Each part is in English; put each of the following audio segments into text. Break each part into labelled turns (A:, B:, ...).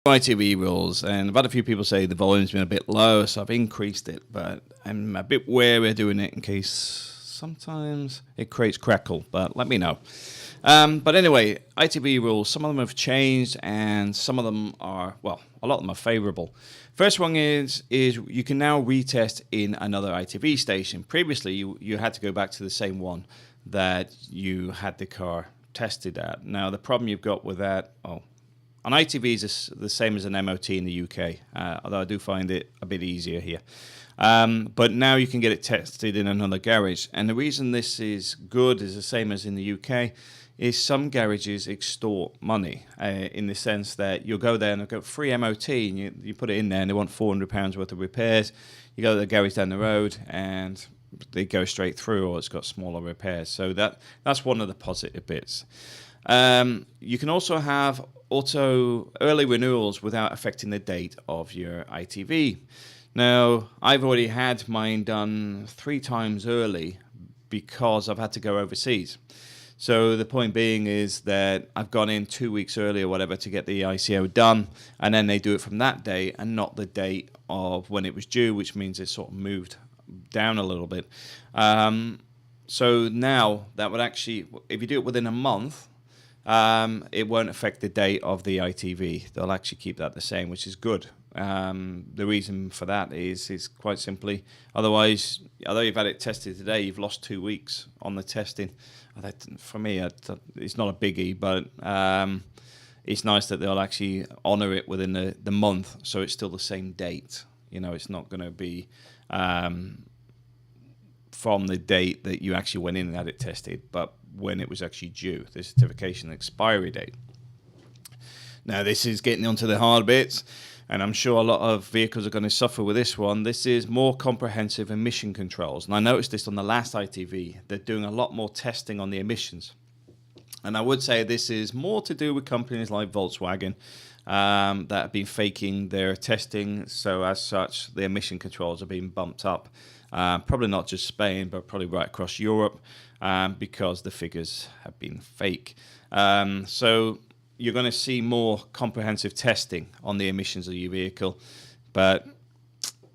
A: ITV rules, and I've had a few people say the volume's been a bit low, so I've increased it, but I'm a bit wary of doing it in case sometimes it creates crackle, but let me know. But anyway, ITV rules, some of them have changed, and some of them are, well, a lot of them are favorable. First one is you can now retest in another ITV station. Previously, you had to go back to the same one that you had the car tested at. Now, the problem you've got with that, on ITV is the same as an MOT in the UK, although I do find it a bit easier here. But now you can get it tested in another garage. And the reason this is good is the same as in the UK, is some garages extort money in the sense that you'll go there and they've got free MOT and you put it in there and they want £400 worth of repairs. You go to the garage down the road and they go straight through, or it's got smaller repairs. So that's one of the positive bits. You can also have auto early renewals without affecting the date of your ITV. Now, I've already had mine done 3 times early because I've had to go overseas. So the point being is that I've gone in 2 weeks early or whatever to get the ICO done, and then they do it from that date and not the date of when it was due, which means it's sort of moved down a little bit. So now that would actually, if you do it within a month, it won't affect the date of the ITV. They'll actually keep that the same, which is good. The reason for that is quite simply, otherwise, although you've had it tested today, you've lost 2 weeks on the testing. For me, it's not a biggie, but it's nice that they'll actually honour it within the month, so it's still the same date. You know, it's not going to be from the date that you actually went in and had it tested, but when it was actually due, the certification expiry date. Now, this is getting onto the hard bits, and I'm sure a lot of vehicles are going to suffer with this one. This is more comprehensive emission controls, and I noticed this on the last ITV. They're doing a lot more testing on the emissions, and I would say this is more to do with companies like Volkswagen that have been faking their testing, so as such, the emission controls are being bumped up. Probably not just Spain, but probably right across Europe, because the figures have been fake. So you're going to see more comprehensive testing on the emissions of your vehicle, but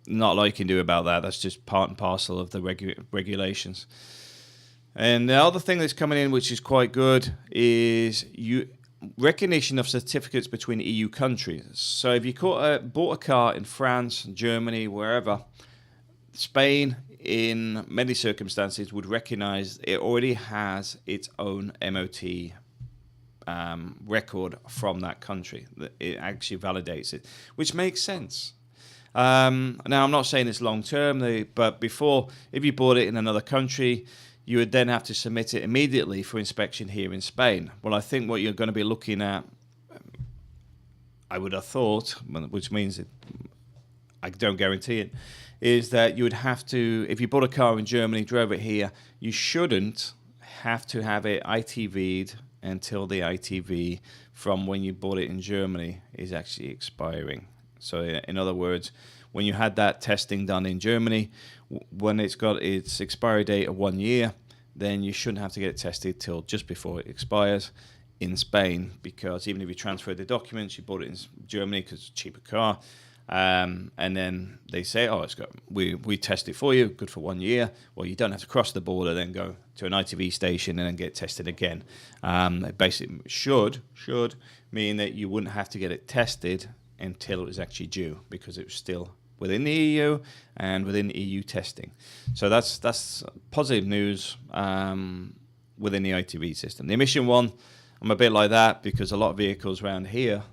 A: not a lot you can do about that. That's just part and parcel of the regulations. And the other thing that's coming in, which is quite good, is recognition of certificates between EU countries. So if you bought a car in France, Germany, wherever, Spain, in many circumstances, would recognize it already has its own MOT record from that country. It actually validates it, which makes sense. Now, I'm not saying it's long term, but before, if you bought it in another country, you would then have to submit it immediately for inspection here in Spain. Well, I think what you're going to be looking at, I would have thought, which means I don't guarantee it, is that you would have to, if you bought a car in Germany, drove it here, you shouldn't have to have it ITV'd until the ITV from when you bought it in Germany is actually expiring. So in other words, when you had that testing done in Germany, when it's got its expiry date of 1 year, then you shouldn't have to get it tested till just before it expires in Spain, because even if you transferred the documents, you bought it in Germany because it's a cheaper car, and then they say, we test it for you, good for 1 year. Well, you don't have to cross the border, then go to an ITV station and then get tested again. It basically should mean that you wouldn't have to get it tested until it was actually due, because it was still within the EU and within EU testing. So that's positive news within the ITV system. The emission one, I'm a bit like that, because a lot of vehicles around here,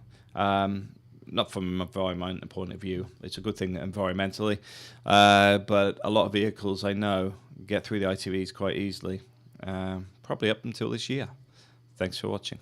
A: not from an environmental point of view, it's a good thing environmentally, but a lot of vehicles I know get through the ITVs quite easily, probably up until this year. Thanks for watching.